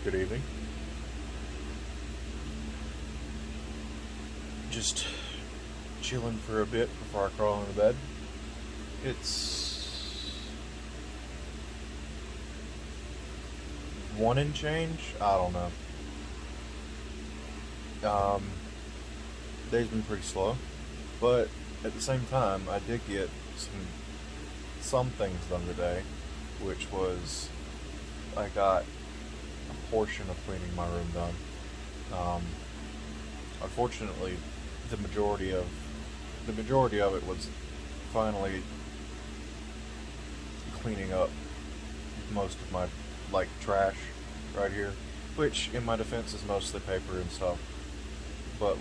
Good evening. Just chilling for a bit before I crawl into bed. It's one and change. I don't know. Um, Day's been pretty slow, but at the same time, I did get some things done today, which was I got a portion of cleaning my room done. Um, Unfortunately, the majority of the majority of it was finally cleaning up most of my trash right here, which in my defense is mostly paper and stuff. But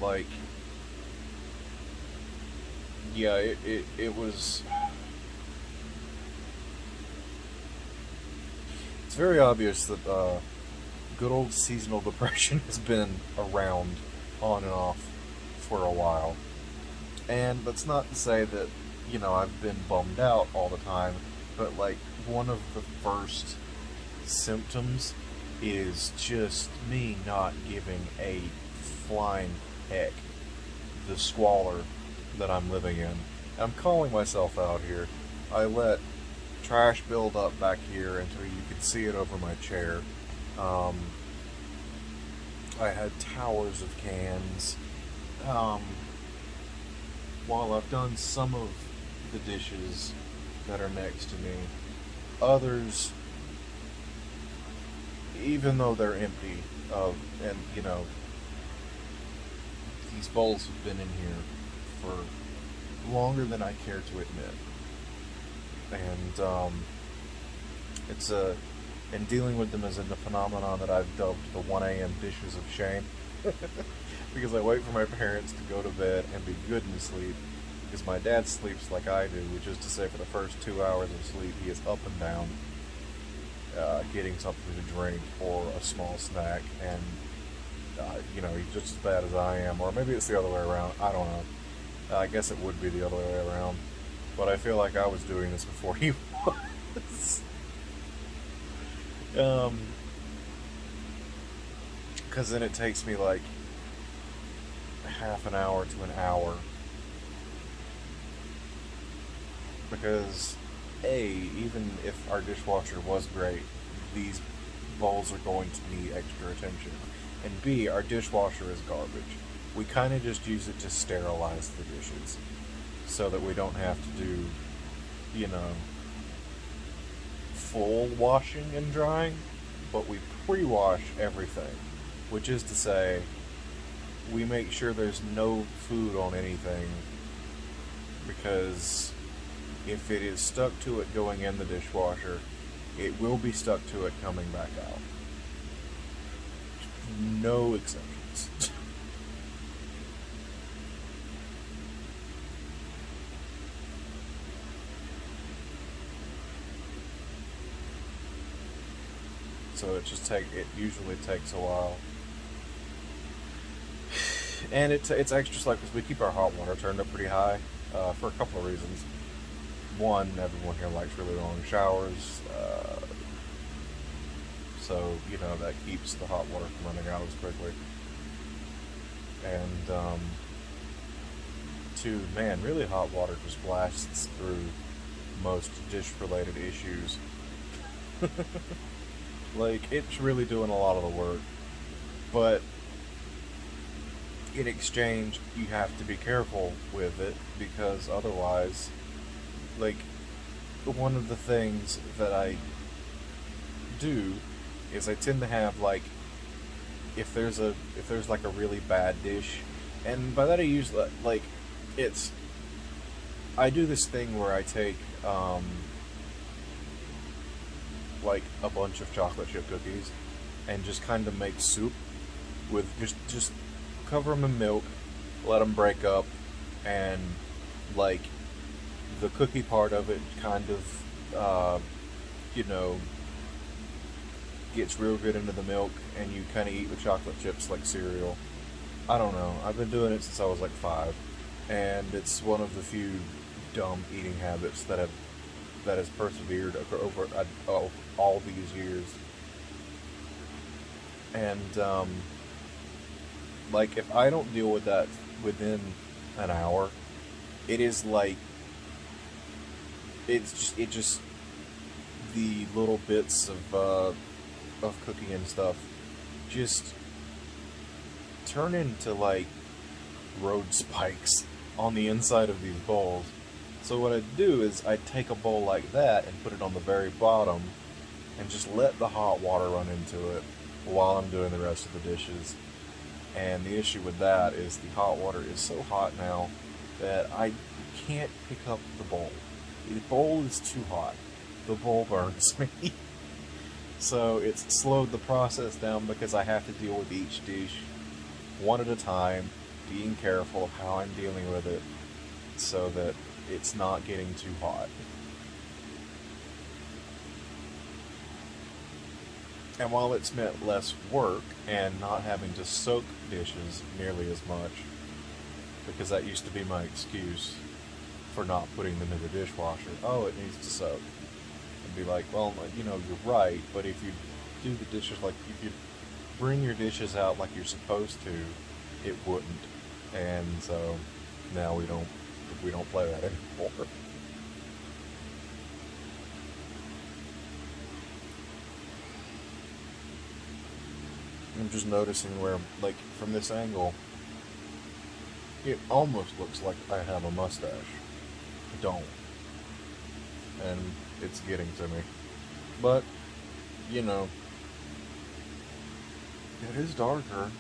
yeah, it was. It's very obvious that good old seasonal depression has been around on and off for a while. And that's not to say that, I've been bummed out all the time, but one of the first symptoms is just me not giving a flying heck the squalor that I'm living in. I'm calling myself out here. I let trash build up back here until you could see it over my chair. Um, I had towers of cans. Um, while I've done some of the dishes that are next to me, others, even though they're empty, and these bowls have been in here for longer than I care to admit, and it's a and dealing with them is a phenomenon that I've dubbed the 1 a.m. dishes of shame. Because I wait for my parents to go to bed and be good and sleep. Because my dad sleeps like I do, which is to say, for the first 2 hours of sleep, he is up and down, getting something to drink or a small snack, and he's just as bad as I am, or maybe it's the other way around. I don't know. I guess it would be the other way around, but I feel like I was doing this before he was. Because then it takes me like half an hour to an hour. Because, A, even if our dishwasher was great, these bowls are going to need extra attention. And B, our dishwasher is garbage. We kind of just use it to sterilize the dishes so that we don't have to do, full washing and drying, but we pre-wash everything, which is to say, we make sure there's no food on anything, because if it is stuck to it going in the dishwasher, it will be stuck to it coming back out. No exceptions. So it usually takes a while. And it's extra slack because we keep our hot water turned up pretty high, for a couple of reasons. One, everyone here likes really long showers, so that keeps the hot water from running out as quickly. And two, man, really hot water just blasts through most dish-related issues. It's really doing a lot of the work, but in exchange, you have to be careful with it, because otherwise, one of the things that I do is I tend to have, if there's a really bad dish, and by that I use it's I do this thing where I take a bunch of chocolate chip cookies and just kind of make soup with just cover them in milk, let them break up, and the cookie part of it kind of gets real good into the milk, and you kind of eat the chocolate chips like cereal. I don't know. I've been doing it since I was 5, and it's one of the few dumb eating habits that has persevered over all these years. And like if I don't deal with that within an hour, it is like it just the little bits of cooking and stuff just turn into like road spikes on the inside of these bowls. So what I do is I take a bowl like that and put it on the very bottom and just let the hot water run into it while I'm doing the rest of the dishes. And the issue with that is the hot water is so hot now that I can't pick up the bowl. The bowl is too hot. The bowl burns me. So it's slowed the process down because I have to deal with each dish one at a time, being careful of how I'm dealing with it so that it's not getting too hot. And while it's meant less work and not having to soak dishes nearly as much, because that used to be my excuse for not putting them in the dishwasher. Oh, it needs to soak. And be like, well, you know, you're right, but if you do the dishes like, if you bring your dishes out like you're supposed to, it wouldn't. And so now we don't play that anymore. I'm just noticing where, like, from this angle, it almost looks like I have a mustache. I don't. And it's getting to me. But, you know, it is darker.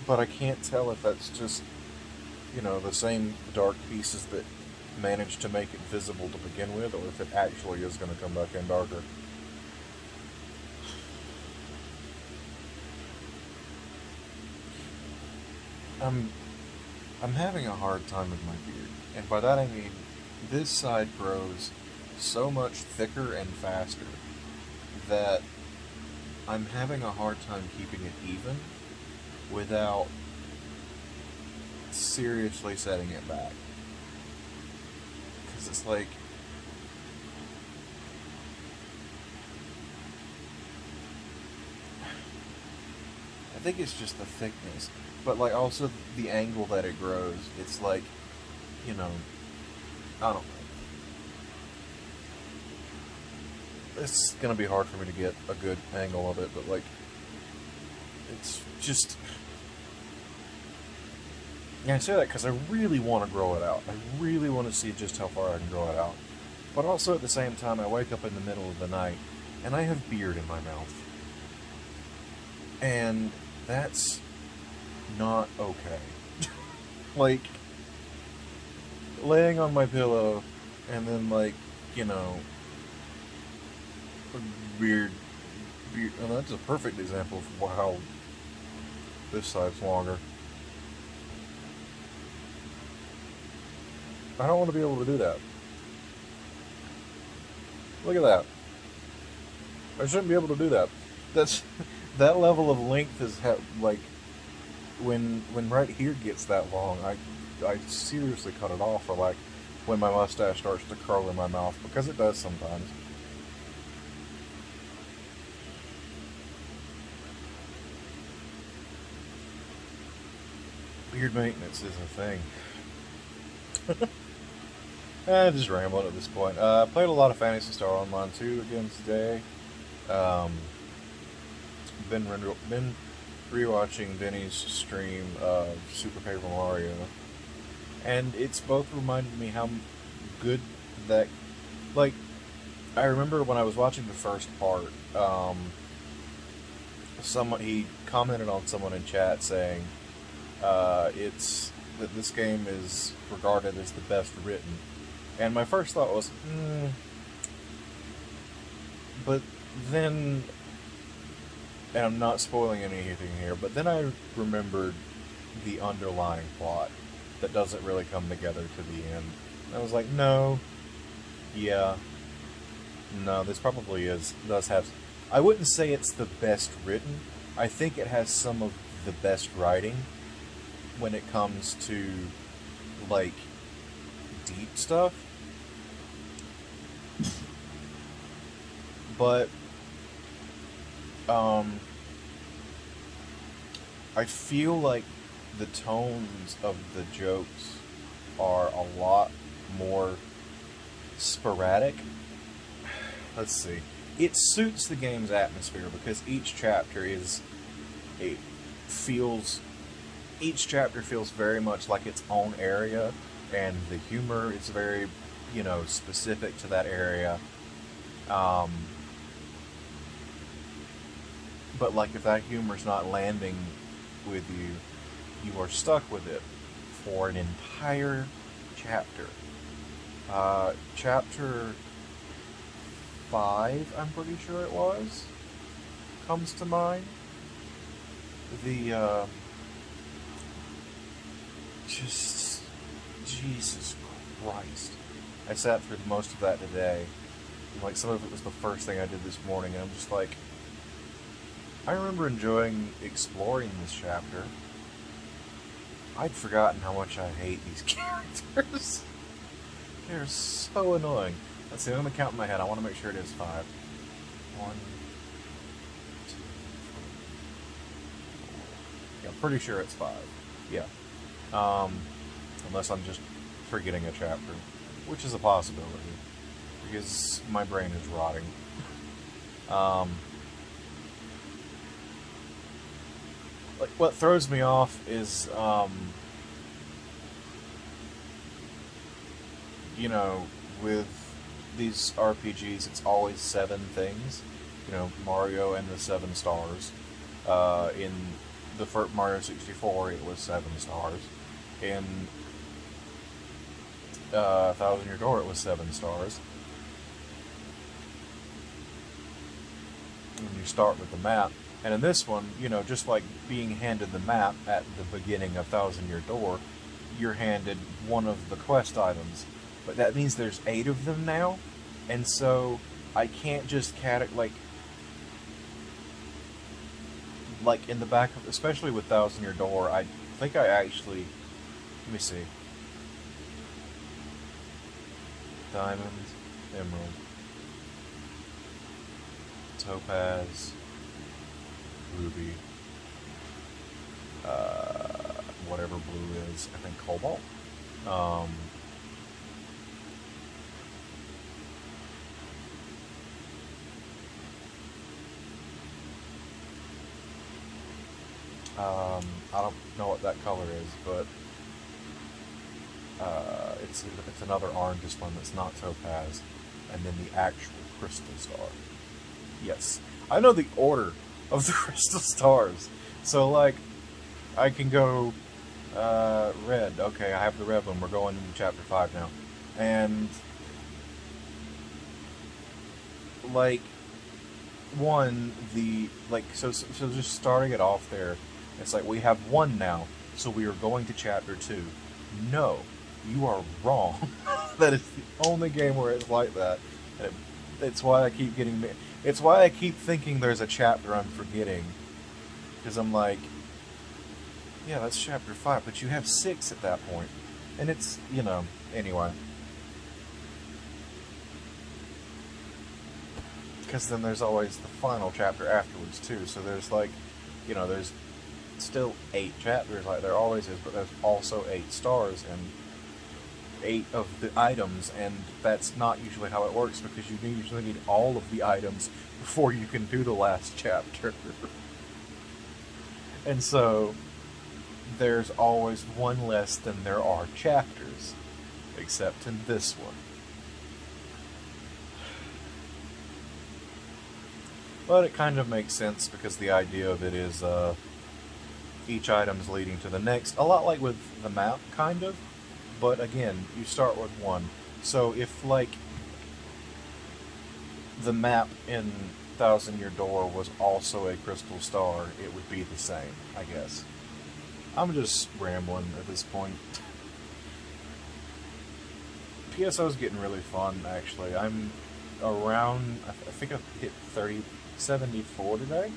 But I can't tell if that's just, you know, the same dark pieces that managed to make it visible to begin with, or if it actually is going to come back in darker. I'm I'm having a hard time with my beard, and by that I mean this side grows so much thicker and faster that I'm having a hard time keeping it even without seriously setting it back. Because it's like, I think it's just the thickness, but like also the angle that it grows. It's like, you know, I don't know. It's gonna be hard for me to get a good angle of it, but like, it's just. Yeah, I say that because I really want to grow it out. I really want to see just how far I can grow it out. But also at the same time, I wake up in the middle of the night and I have beard in my mouth. And that's not okay. Like, laying on my pillow and then, like, you know, beard. And that's a perfect example of how this side's longer. I don't want to be able to do that. Look at that. I shouldn't be able to do that. That's that level of length is like when right here gets that long, I seriously cut it off, or like when my mustache starts to curl in my mouth, because it does sometimes. Beard maintenance is a thing. Just rambling at this point. Played a lot of Phantasy Star Online 2 again today. Um, been rewatching Vinny's stream of Super Paper Mario, and it's both reminded me how good that, like, I remember when I was watching the first part, someone he commented on someone in chat saying, it's that this game is regarded as the best written, and my first thought was, but then, and I'm not spoiling anything here, but then I remembered the underlying plot that doesn't really come together to the end. I was like, no, yeah, no, this probably does have. I wouldn't say it's the best written. I think it has some of the best writing when it comes to, like, deep stuff. But I feel like the tones of the jokes are a lot more sporadic. Let's see. It suits the game's atmosphere because it feels each chapter feels very much like its own area, and the humor is very, specific to that area. Um, but like if that humor's not landing with you, you are stuck with it for an entire chapter. Chapter 5, I'm pretty sure it was, comes to mind. The, just, Jesus Christ. I sat through most of that today. Like, some of it was the first thing I did this morning, and I'm just like, I remember enjoying exploring this chapter. I'd forgotten how much I hate these characters. They're so annoying. Let's see, I'm going to count in my head. I want to make sure it is 5. 1, 2, 3, 4. Yeah, I'm pretty sure it's 5. Yeah. Unless I'm just forgetting a chapter, which is a possibility, because my brain is rotting. Like, what throws me off is, with these RPGs, it's always 7 things. Mario and the 7 stars. In the first Mario 64, it was 7 stars. In 1,000 Year Door, it was 7 stars. And you start with the map. And in this one, just like being handed the map at the beginning of 1,000 Year Door, you're handed one of the quest items. But that means there's 8 of them now, and so I can't just like in the back of, especially with 1,000 Year Door, I think I actually, let me see, diamond, emerald, topaz, ruby, whatever blue is, I think cobalt. I don't know what that color is, but it's another orangish one that's not topaz, and then the actual crystal star. Yes, I know the order of the crystal stars, so like I can go red. Okay, I have the red one. We're going into chapter 5 now, and like so just starting it off there. It's like, we have 1 now, so we are going to chapter 2. No, you are wrong. That is the only game where it's like that. And it's why I keep it's why I keep thinking there's a chapter I'm forgetting. Because I'm like, yeah, that's chapter 5, but you have 6 at that point. And it's, anyway. Because then there's always the final chapter afterwards, too. So there's like, there's still 8 chapters, like there always is, but there's also 8 stars and 8 of the items, and that's not usually how it works, because you usually need all of the items before you can do the last chapter. And so there's always 1 less than there are chapters, except in this one. But it kind of makes sense, because the idea of it is each item's leading to the next. A lot like with the map, kind of. But again, you start with 1. So if, like, the map in 1,000 Year Door was also a crystal star, it would be the same, I guess. I'm just rambling at this point. PSO's getting really fun, actually. I'm around, I think I've hit 74 today?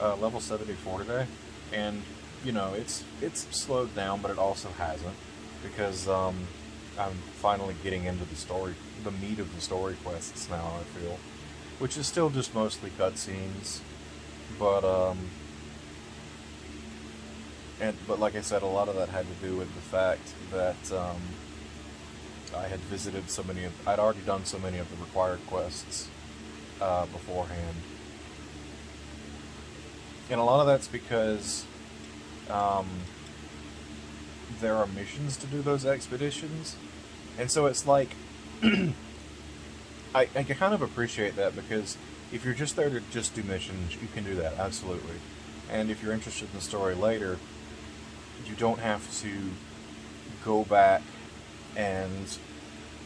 Level 74 today, and it's slowed down, but it also hasn't, because I'm finally getting into the meat of the story quests now, I feel, which is still just mostly cutscenes, but but like I said, a lot of that had to do with the fact that I had visited so many of, I'd already done so many of the required quests beforehand, and a lot of that's because um, there are missions to do those expeditions, and so it's like I can kind of appreciate that because if you're just there to just do missions, you can do that absolutely, and if you're interested in the story later, you don't have to go back and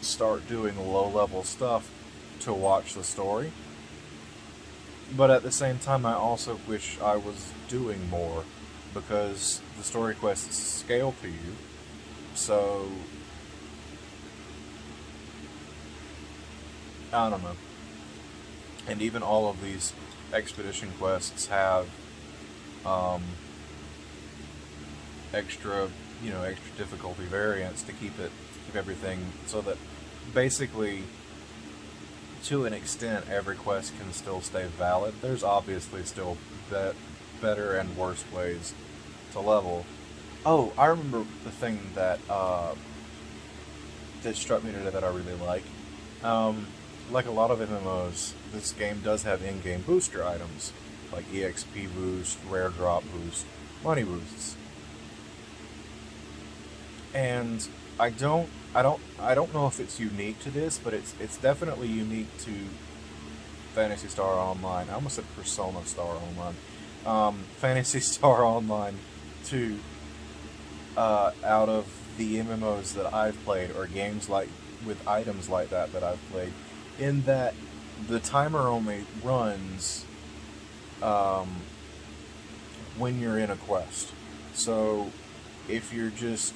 start doing low-level stuff to watch the story. But at the same time, I also wish I was doing more because the story quests scale to you. So, I don't know. And even all of these expedition quests have um, extra, extra difficulty variants to keep everything so that basically, to an extent, every quest can still stay valid. There's obviously still better and worse ways to level. Oh, I remember the thing that that struck me today that I really like. Like a lot of MMOs, this game does have in-game booster items, like EXP boost, rare drop boost, money boosts. And I don't know if it's unique to this, but it's definitely unique to Phantasy Star Online. I almost said Persona Star Online. Phantasy Star Online 2, out of the MMOs that I've played, or games like with items like that I've played, in that the timer only runs when you're in a quest. So if you're just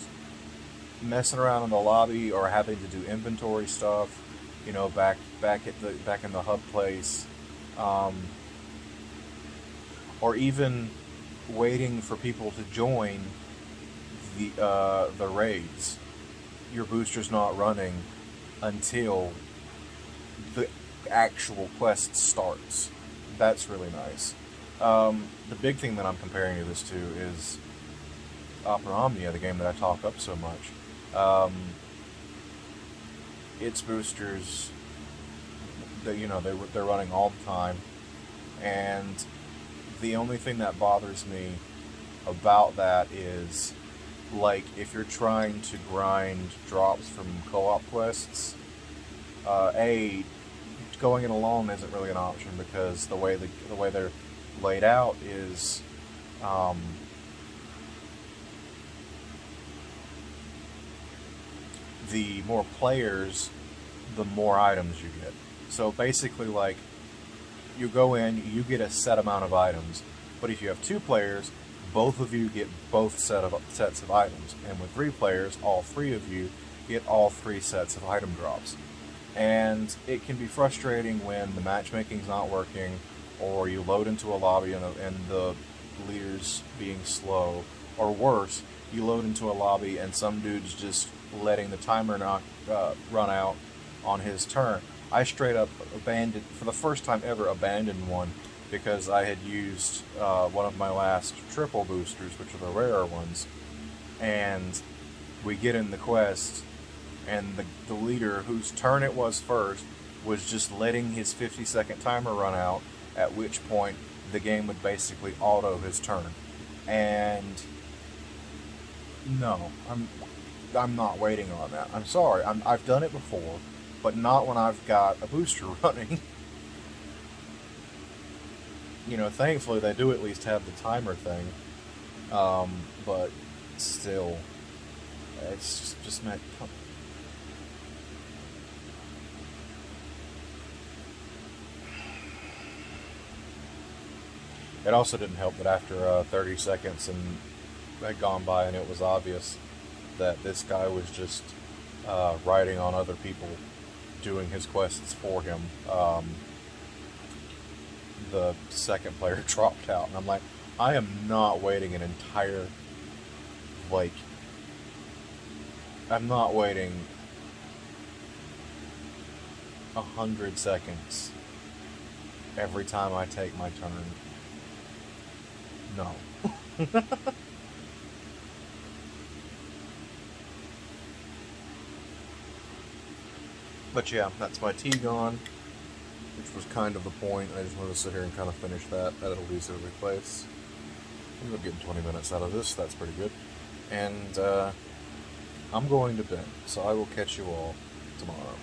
messing around in the lobby or having to do inventory stuff, back in the hub place, or even waiting for people to join the raids, your booster's not running until the actual quest starts. That's really nice. The big thing that I'm comparing this to is Opera Omnia, the game that I talk up so much. Its boosters, they're running all the time, and the only thing that bothers me about that is, like, if you're trying to grind drops from co-op quests, going it alone isn't really an option because the way they're laid out is, the more players, the more items you get. So basically, like, you go in, you get a set amount of items, but if you have 2 players, both of you get both sets of items, and with 3 players, all 3 of you get all 3 sets of item drops. And it can be frustrating when the matchmaking's not working, or you load into a lobby and the leader's being slow, or worse, you load into a lobby and some dude's just letting the timer run out on his turn. I straight up abandoned, for the first time ever, abandoned one because I had used one of my last triple boosters, which are the rarer ones, and we get in the quest, and the leader, whose turn it was first, was just letting his 50-second timer run out, at which point the game would basically auto his turn. And no, I'm not waiting on that. I'm sorry, I've done it before, but not when I've got a booster running. Thankfully they do at least have the timer thing, but still, it's just meant. It also didn't help that after 30 seconds and had gone by, and it was obvious that this guy was just riding on other people doing his quests for him. The second player dropped out, and I'm like, I am not waiting an entire, I'm not waiting 100 seconds every time I take my turn. No. But yeah, that's my tea gone, which was kind of the point. I just wanted to sit here and kind of finish that at a leisurely place. I'm getting 20 minutes out of this. That's pretty good. And I'm going to bed, so I will catch you all tomorrow.